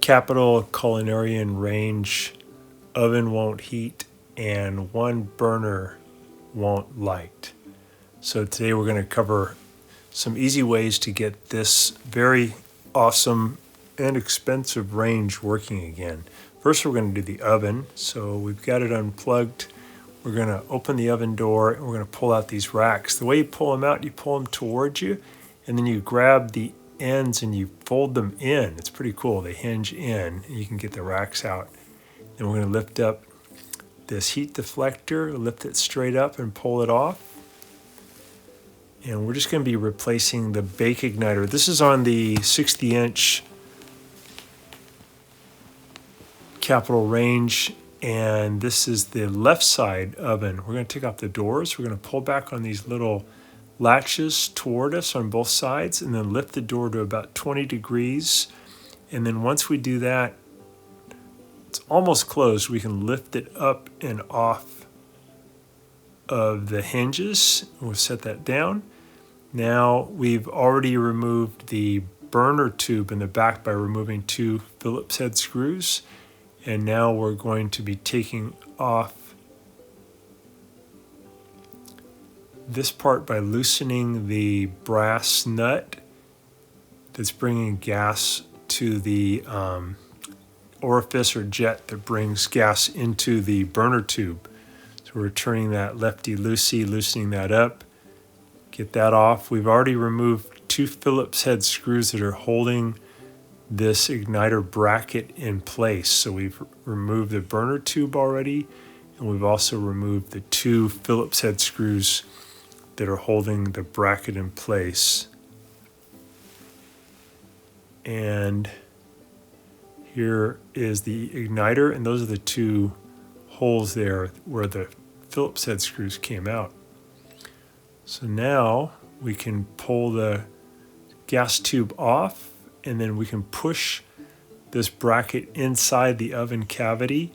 Capital culinarian range oven won't heat and one burner won't light. So today we're going to cover some easy ways to get this very awesome and expensive range working again. First we're going to do the oven. So we've got it unplugged. We're going to open the oven door and we're going to pull out these racks. The way you pull them out, you pull them towards you and then you grab the ends and you fold them in. It's pretty cool. They hinge in and you can get the racks out. And we're going to lift up this heat deflector, lift it straight up and pull it off. And we're just going to be replacing the bake igniter. This is on the 60-inch Capital range, and this is the left side oven. We're going to take off the doors. We're going to pull back on these little latches toward us on both sides and then lift the door to about 20 degrees. And then once we do that, it's almost closed. We can lift it up and off of the hinges. We'll set that down. Now we've already removed the burner tube in the back by removing 2 Phillips head screws. And now we're going to be taking off this part by loosening the brass nut that's bringing gas to the orifice or jet that brings gas into the burner tube. So we're turning that lefty-loosey, loosening that up. Get that off. We've already removed 2 Phillips head screws that are holding this igniter bracket in place. So we've removed the burner tube already, and we've also removed the 2 Phillips head screws that are holding the bracket in place. And here is the igniter, and those are the 2 holes there where the Phillips head screws came out. So now we can pull the gas tube off, and then we can push this bracket inside the oven cavity,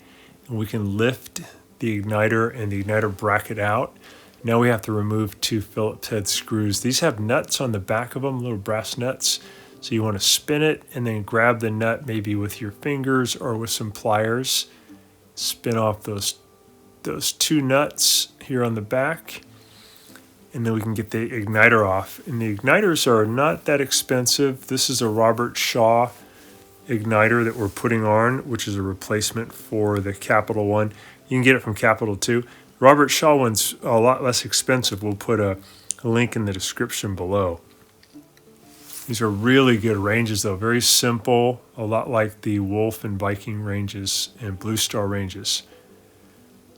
and we can lift the igniter and the igniter bracket out. Now we have to remove 2 Phillips head screws. These have nuts on the back of them, little brass nuts. So you want to spin it and then grab the nut maybe with your fingers or with some pliers. Spin off those 2 nuts here on the back. And then we can get the igniter off. And the igniters are not that expensive. This is a Robert Shaw igniter that we're putting on, which is a replacement for the Capital one. You can get it from Capital too. Robert Shaw one's a lot less expensive. We'll put a link in the description below. These are really good ranges though, very simple, a lot like the Wolf and Viking ranges and Blue Star ranges.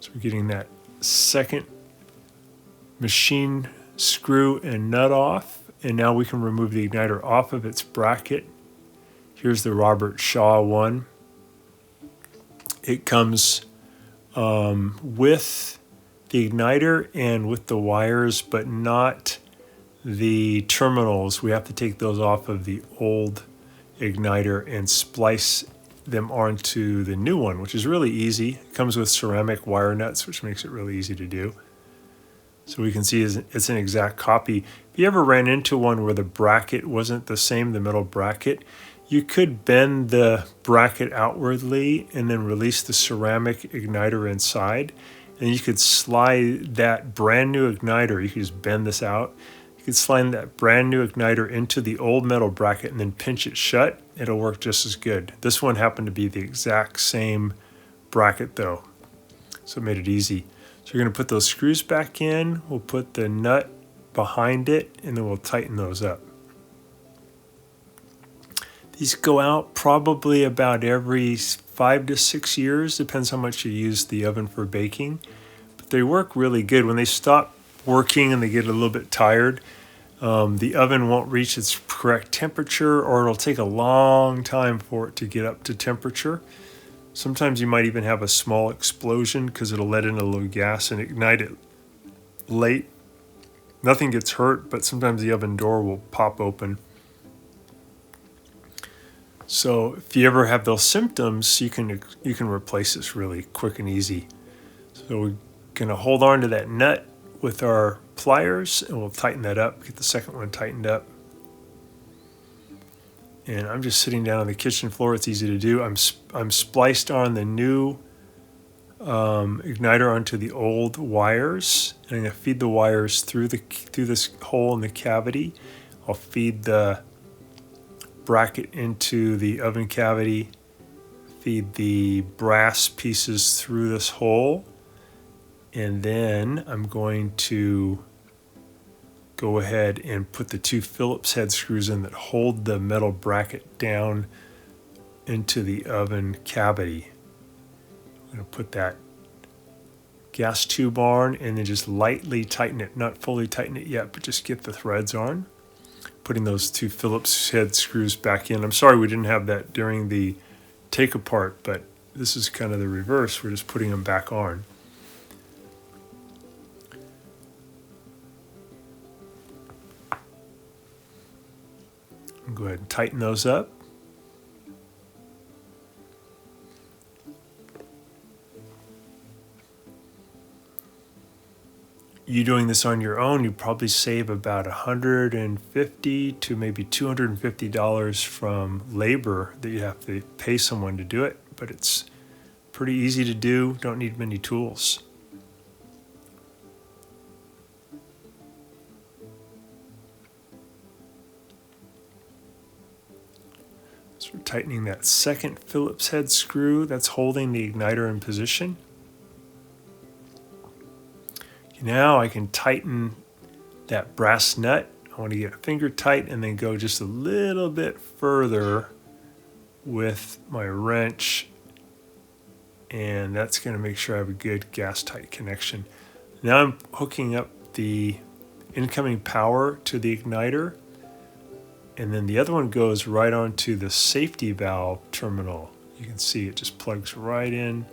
So we're getting that second machine screw and nut off, and now we can remove the igniter off of its bracket. Here's the Robert Shaw one. It comes with the igniter and with the wires, but not the terminals. We have to take those off of the old igniter and splice them onto the new one, which is really easy. It comes with ceramic wire nuts, which makes it really easy to do. So we can see it's an exact copy. If you ever ran into one where the bracket wasn't the same, the metal bracket, you could bend the bracket outwardly and then release the ceramic igniter inside. And you could slide that brand new igniter, you could just bend this out. You could slide that brand new igniter into the old metal bracket and then pinch it shut. It'll work just as good. This one happened to be the exact same bracket though, so it made it easy. So you're going to put those screws back in, we'll put the nut behind it, and then we'll tighten those up. These go out probably about every 5 to 6 years, depends how much you use the oven for baking. But they work really good. When they stop working and they get a little bit tired, the oven won't reach its correct temperature, or it'll take a long time for it to get up to temperature. Sometimes you might even have a small explosion because it'll let in a little gas and ignite it late. Nothing gets hurt, but sometimes the oven door will pop open. So if you ever have those symptoms, you can replace this really quick and easy. So we're going to hold on to that nut with our pliers and we'll tighten that up, get the second one tightened up. And I'm just sitting down on the kitchen floor. It's easy to do. I'm spliced on the new igniter onto the old wires. And I'm going to feed the wires through this hole in the cavity. I'll feed the bracket into the oven cavity, feed the brass pieces through this hole, and then I'm going to go ahead and put the 2 Phillips head screws in that hold the metal bracket down into the oven cavity. I'm going to put that gas tube on and then just lightly tighten it, not fully tighten it yet, but just get the threads on. Putting those 2 Phillips head screws back in. I'm sorry we didn't have that during the take apart, but this is kind of the reverse. We're just putting them back on. Go ahead and tighten those up. You doing this on your own, you probably save about $150 to maybe $250 from labor that you have to pay someone to do it, but it's pretty easy to do, don't need many tools. So we're tightening that second Phillips head screw that's holding the igniter in position. Now I can tighten that brass nut. I want to get a finger tight and then go just a little bit further with my wrench, and that's going to make sure I have a good gas tight connection. Now I'm hooking up the incoming power to the igniter, and then the other one goes right onto the safety valve terminal. You can see it just plugs right in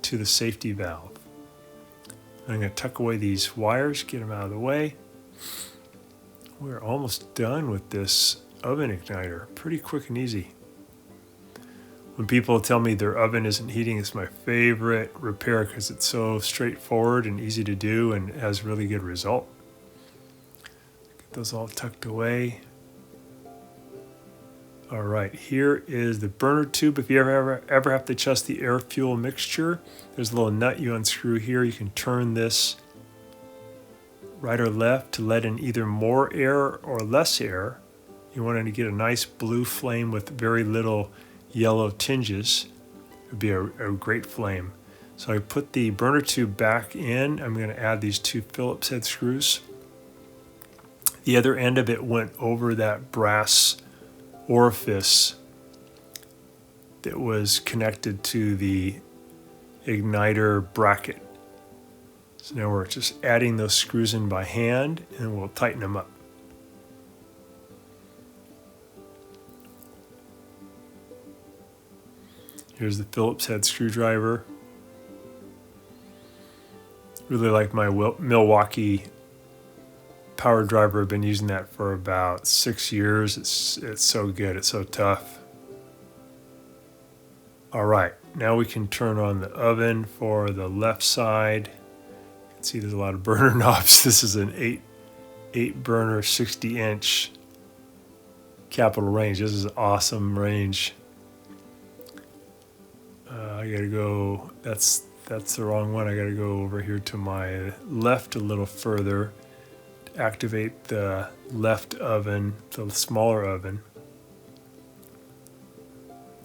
to the safety valve. I'm going to tuck away these wires, get them out of the way. We're almost done with this oven igniter. Pretty quick and easy. When people tell me their oven isn't heating, it's my favorite repair because it's so straightforward and easy to do and has really good result. Get those all tucked away. All right, here is the burner tube. If you ever have to adjust the air-fuel mixture, there's a little nut you unscrew here. You can turn this right or left to let in either more air or less air. You want to get a nice blue flame with very little yellow tinges. It would be a great flame. So I put the burner tube back in. I'm going to add these 2 Phillips head screws. The other end of it went over that brass orifice that was connected to the igniter bracket. So now we're just adding those screws in by hand and we'll tighten them up. Here's the Phillips head screwdriver. Really like my Milwaukee power driver. I've been using that for about 6 years. It's so good. It's so tough. All right, now we can turn on the oven for the left side. You can see there's a lot of burner knobs. This is an 8 burner 60-inch capital range. This is an awesome range. I gotta go. That's the wrong one. I gotta go over here to my left a little further. Activate the left oven, the smaller oven.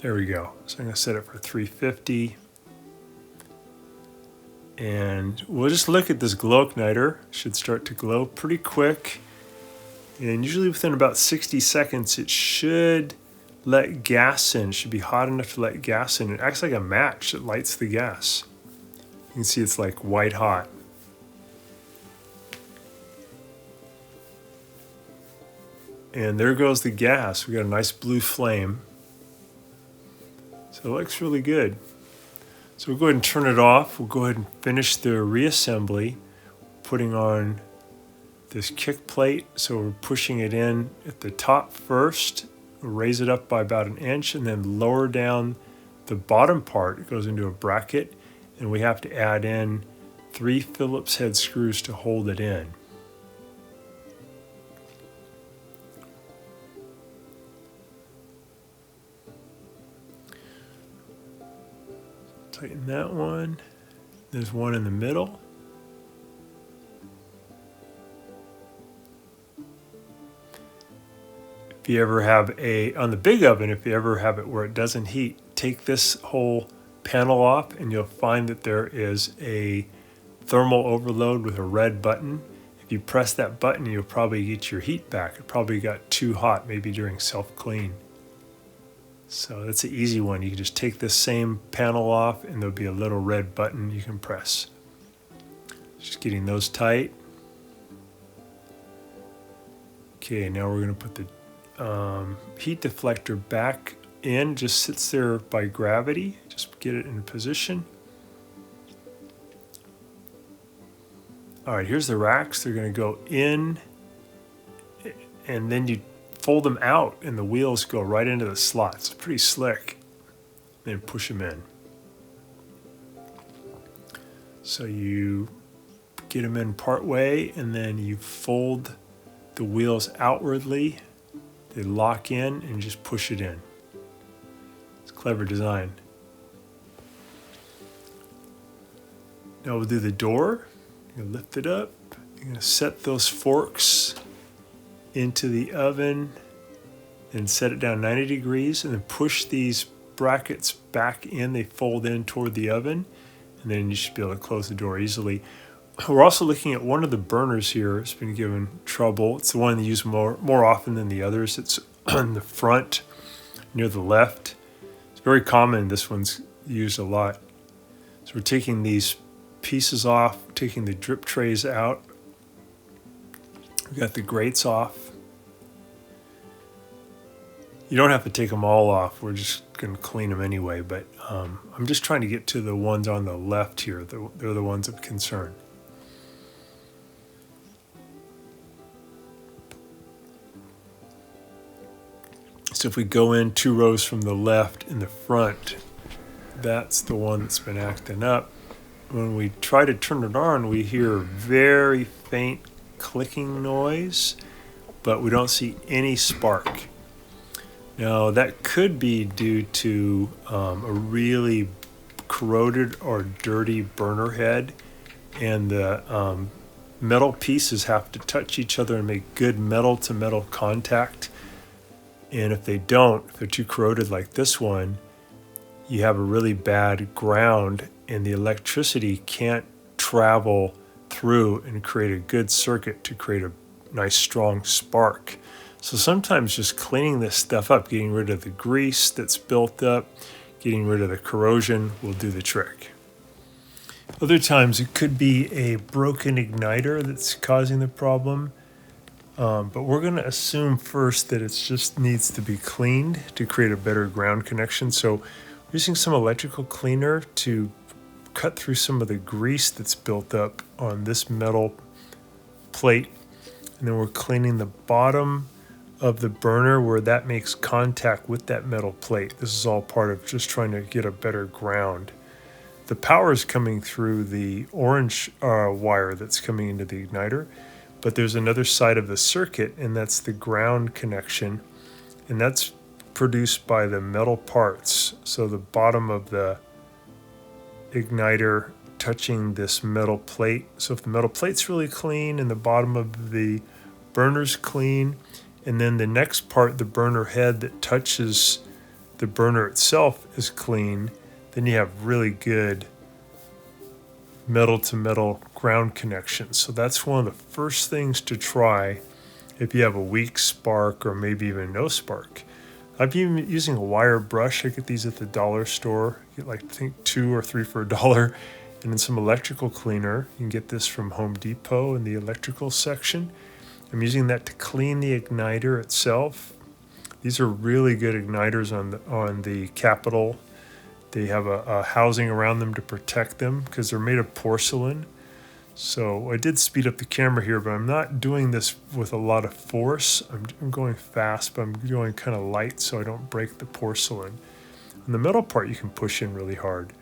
There we go. So I'm going to set it for 350. And we'll just look at this glow igniter. It should start to glow pretty quick. And usually within about 60 seconds, it should let gas in. It should be hot enough to let gas in. It acts like a match. It lights the gas. You can see it's like white hot. And there goes the gas. We got a nice blue flame. So it looks really good. So we'll go ahead and turn it off. We'll go ahead and finish the reassembly, putting on this kick plate. So we're pushing it in at the top first. We'll raise it up by about 1 inch and then lower down the bottom part. It goes into a bracket, and we have to add in 3 Phillips head screws to hold it in. Tighten that one. There's one in the middle. If you ever have on the big oven, if you ever have it where it doesn't heat, take this whole panel off and you'll find that there is a thermal overload with a red button. If you press that button, you'll probably get your heat back. It probably got too hot, maybe during self-clean. So that's an easy one. You can just take this same panel off and there'll be a little red button you can press. Just getting those tight. Okay, now we're going to put the heat deflector back in. Just sits there by gravity. Just get it in position. All right, here's the racks. They're going to go in, and then you fold them out, and the wheels go right into the slots. It's pretty slick. Then push them in. So you get them in part way, and then you fold the wheels outwardly. They lock in, and you just push it in. It's clever design. Now we'll do the door. You're going to lift it up. You're going to set those forks into the oven and set it down 90 degrees, and then push these brackets back in. They fold in toward the oven, and then you should be able to close the door easily. We're also looking at one of the burners here. It's been given trouble. It's the one they use more often than the others. It's on the front near the left. It's very common. This one's used a lot. So we're taking these pieces off, taking the drip trays out. We got the grates off. You don't have to take them all off. We're just going to clean them anyway, but I'm just trying to get to the ones on the left here. They're the ones of concern. So if we go in 2 rows from the left in the front, that's the one that's been acting up. When we try to turn it on, we hear very faint clicking noise, but we don't see any spark. Now that could be due to a really corroded or dirty burner head, and the metal pieces have to touch each other and make good metal to metal contact. And if they don't, if they're too corroded like this one, you have a really bad ground and the electricity can't travel through and create a good circuit to create a nice strong spark. So sometimes just cleaning this stuff up, getting rid of the grease that's built up, getting rid of the corrosion will do the trick. Other times it could be a broken igniter that's causing the problem. But we're going to assume first that it just needs to be cleaned to create a better ground connection. So we're using some electrical cleaner to cut through some of the grease that's built up on this metal plate. And then we're cleaning the bottom of the burner where that makes contact with that metal plate. This is all part of just trying to get a better ground. The power is coming through the orange wire that's coming into the igniter. But there's another side of the circuit, and that's the ground connection, and that's produced by the metal parts. So the bottom of the igniter touching this metal plate. So if the metal plate's really clean and the bottom of the burner's clean, and then the next part, the burner head that touches the burner itself is clean, then you have really good metal to metal ground connections. So that's one of the first things to try if you have a weak spark or maybe even no spark. I've been using a wire brush. I get these at the dollar store. You get like, I think 2 or 3 for $1. And then some electrical cleaner. You can get this from Home Depot in the electrical section. I'm using that to clean the igniter itself. These are really good igniters on the Capitol. They have a housing around them to protect them because they're made of porcelain. So I did speed up the camera here, but I'm not doing this with a lot of force. I'm going fast, but I'm going kind of light so I don't break the porcelain. And the metal part you can push in really hard.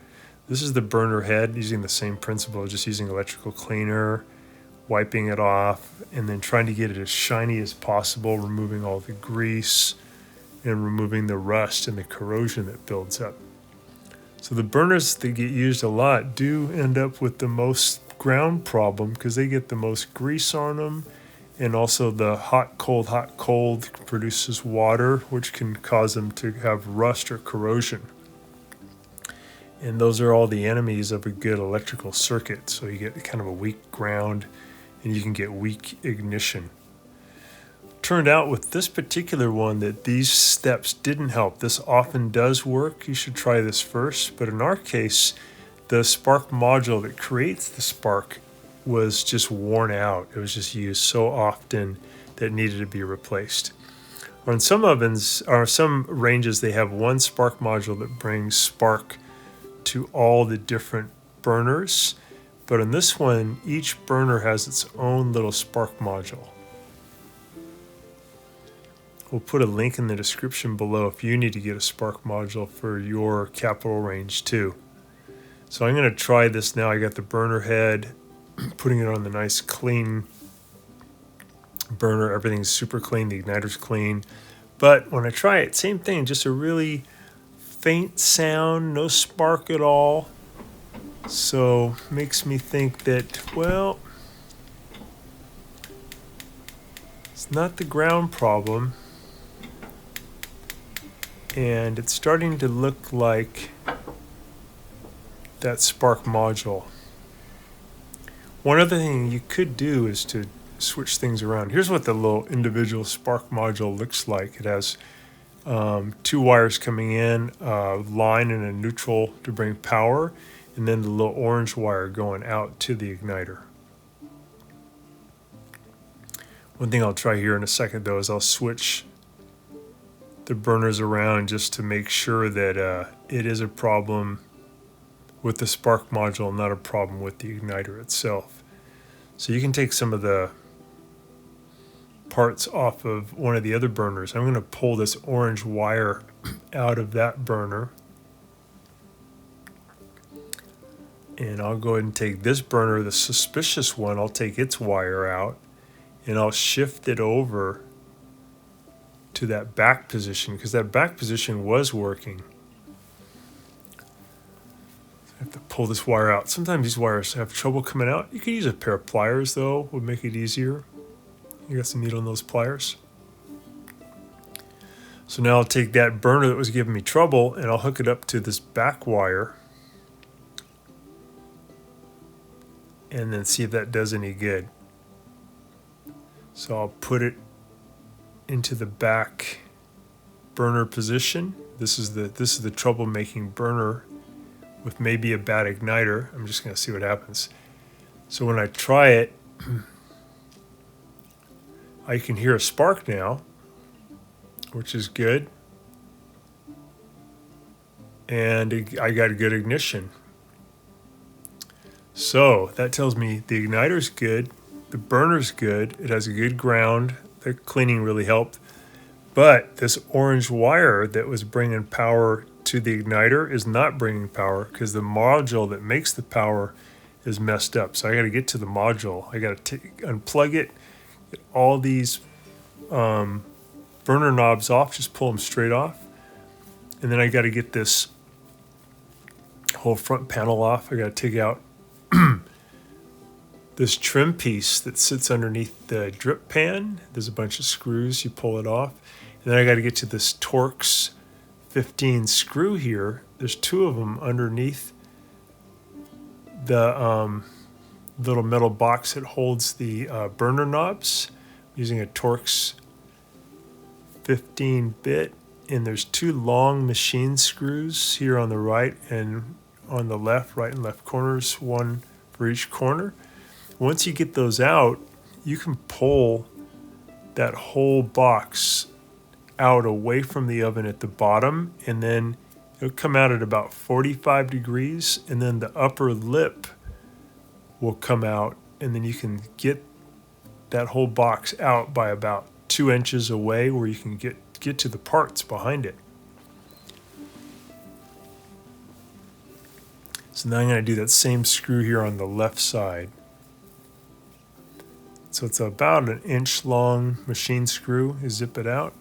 This is the burner head using the same principle, just using electrical cleaner, wiping it off, and then trying to get it as shiny as possible, removing all the grease and removing the rust and the corrosion that builds up. So the burners that get used a lot do end up with the most ground problem because they get the most grease on them, and also the hot cold produces water, which can cause them to have rust or corrosion. And those are all the enemies of a good electrical circuit. So you get kind of a weak ground and you can get weak ignition. Turned out with this particular one that these steps didn't help. This often does work. You should try this first. But in our case, the spark module that creates the spark was just worn out. It was just used so often that it needed to be replaced. On some ovens or some ranges, they have one spark module that brings spark to all the different burners, but on this one, each burner has its own little spark module. We'll put a link in the description below if you need to get a spark module for your capital range too. So I'm going to try this now. I got the burner head, putting it on the nice clean burner. Everything's super clean, the igniter's clean. But when I try it, same thing, just a really faint sound, no spark at all. So makes me think that, well, it's not the ground problem. And it's starting to look like that spark module. One other thing you could do is to switch things around. Here's what the little individual spark module looks like. It has two wires coming in, a line and a neutral to bring power, and then the little orange wire going out to the igniter. One thing I'll try here in a second though is I'll switch the burners around just to make sure that it is a problem with the spark module, not a problem with the igniter itself. So you can take some of the parts off of one of the other burners. I'm going to pull this orange wire out of that burner, and I'll go ahead and take this burner, the suspicious one, I'll take its wire out and I'll shift it over to that back position because that back position was working. I have to pull this wire out. Sometimes these wires have trouble coming out. You can use a pair of pliers though, would make it easier. You got some needle in those pliers. So now I'll take that burner that was giving me trouble and I'll hook it up to this back wire and then see if that does any good. So I'll put it into the back burner position. This is the troublemaking burner with maybe a bad igniter. I'm just going to see what happens. So when I try it, I can hear a spark now, which is good. And I got a good ignition. So that tells me the igniter's good, the burner's good, it has a good ground, the cleaning really helped. But this orange wire that was bringing power to the igniter is not bringing power because the module that makes the power is messed up. So I got to get to the module. I got to unplug it, get all these burner knobs off, just pull them straight off. And then I got to get this whole front panel off. I got to take out this trim piece that sits underneath the drip pan. There's a bunch of screws, you pull it off. And then I got to get to this Torx 15 screw here. There's two of them underneath the little metal box that holds the burner knobs. I'm using a Torx 15 bit, and there's two long machine screws here on the right and on the left, right and left corners, one for each corner. Once you get those out, you can pull that whole box out away from the oven at the bottom, and then it'll come out at about 45 degrees, and then the upper lip will come out, and then you can get that whole box out by about 2 inches away where you can get to the parts behind it. So now I'm going to do that same screw here on the left side. So it's about an inch long machine screw. You zip it out.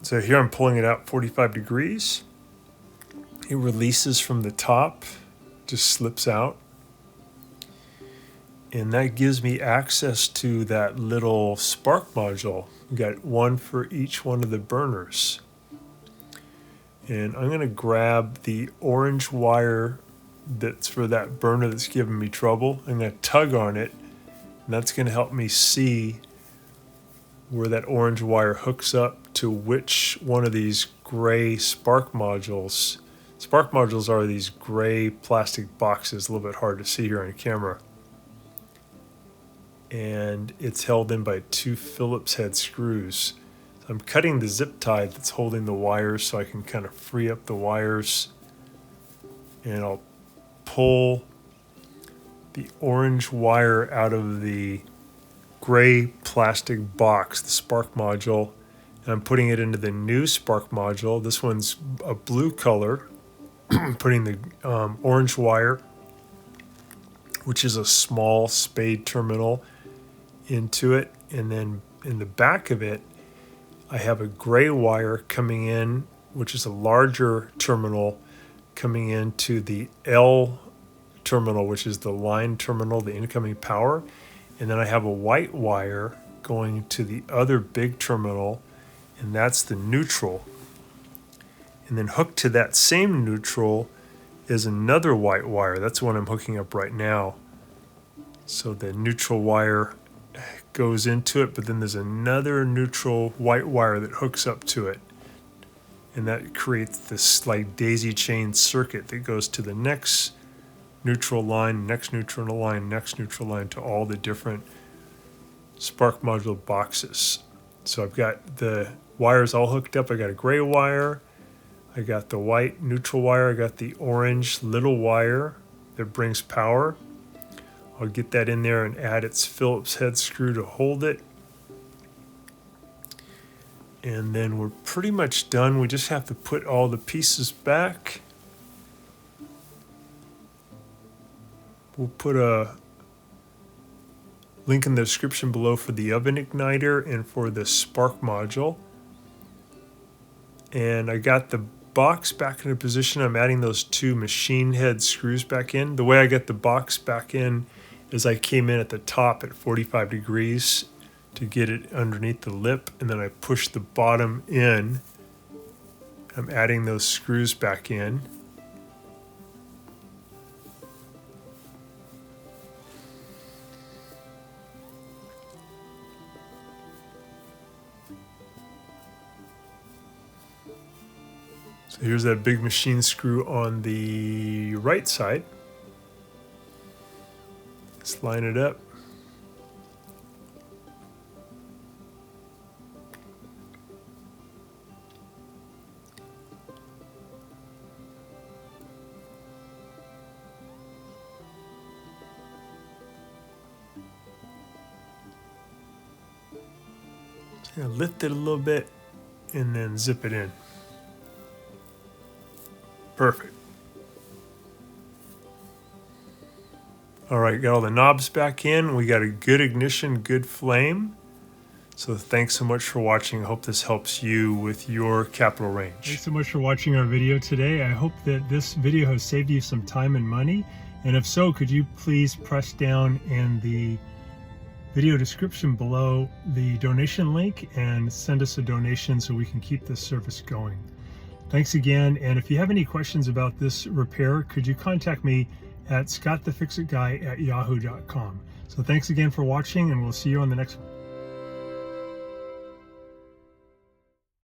So here I'm pulling it out 45 degrees. It releases from the top, just slips out. And that gives me access to that little spark module. We got one for each one of the burners. And I'm gonna grab the orange wire that's for that burner that's giving me trouble. I'm gonna tug on it, and that's gonna help me see where that orange wire hooks up to which one of these gray spark modules. Spark modules are these gray plastic boxes, a little bit hard to see here on camera. And it's held in by 2 Phillips head screws. So I'm cutting the zip tie that's holding the wires so I can kind of free up the wires. And I'll pull the orange wire out of the gray plastic box, the spark module, and I'm putting it into the new spark module. This one's a blue color. Putting the orange wire, which is a small spade terminal, into it, and then in the back of it I have a gray wire coming in, which is a larger terminal, coming into the L terminal, which is the line terminal, the incoming power, and then I have a white wire going to the other big terminal, and that's the neutral. And then hooked to that same neutral is another white wire. That's the one I'm hooking up right now. So the neutral wire goes into it, but then there's another neutral white wire that hooks up to it. And that creates this like daisy chain circuit that goes to the next neutral line, next neutral line, next neutral line, to all the different spark module boxes. So I've got the wires all hooked up. I got a gray wire, I got the white neutral wire, I got the orange little wire that brings power. I'll get that in there and add its Phillips head screw to hold it. And then we're pretty much done. We just have to put all the pieces back. We'll put a link in the description below for the oven igniter and for the spark module. And I got the box back into position. I'm adding those 2 machine head screws back in. The way I got the box back in is I came in at the top at 45 degrees to get it underneath the lip, and then I pushed the bottom in. I'm adding those screws back in. So here's that big machine screw on the right side. Let's line it up. So I'm gonna lift it a little bit and then zip it in. Perfect. All right, got all the knobs back in. We got a good ignition, good flame. So thanks so much for watching. I hope this helps you with your capital range. Thanks so much for watching our video today. I hope that this video has saved you some time and money. And if so, could you please press down in the video description below the donation link and send us a donation so we can keep this service going. Thanks again, and if you have any questions about this repair, could you contact me at scottthefixitguy@yahoo.com. So thanks again for watching, and we'll see you on the next one.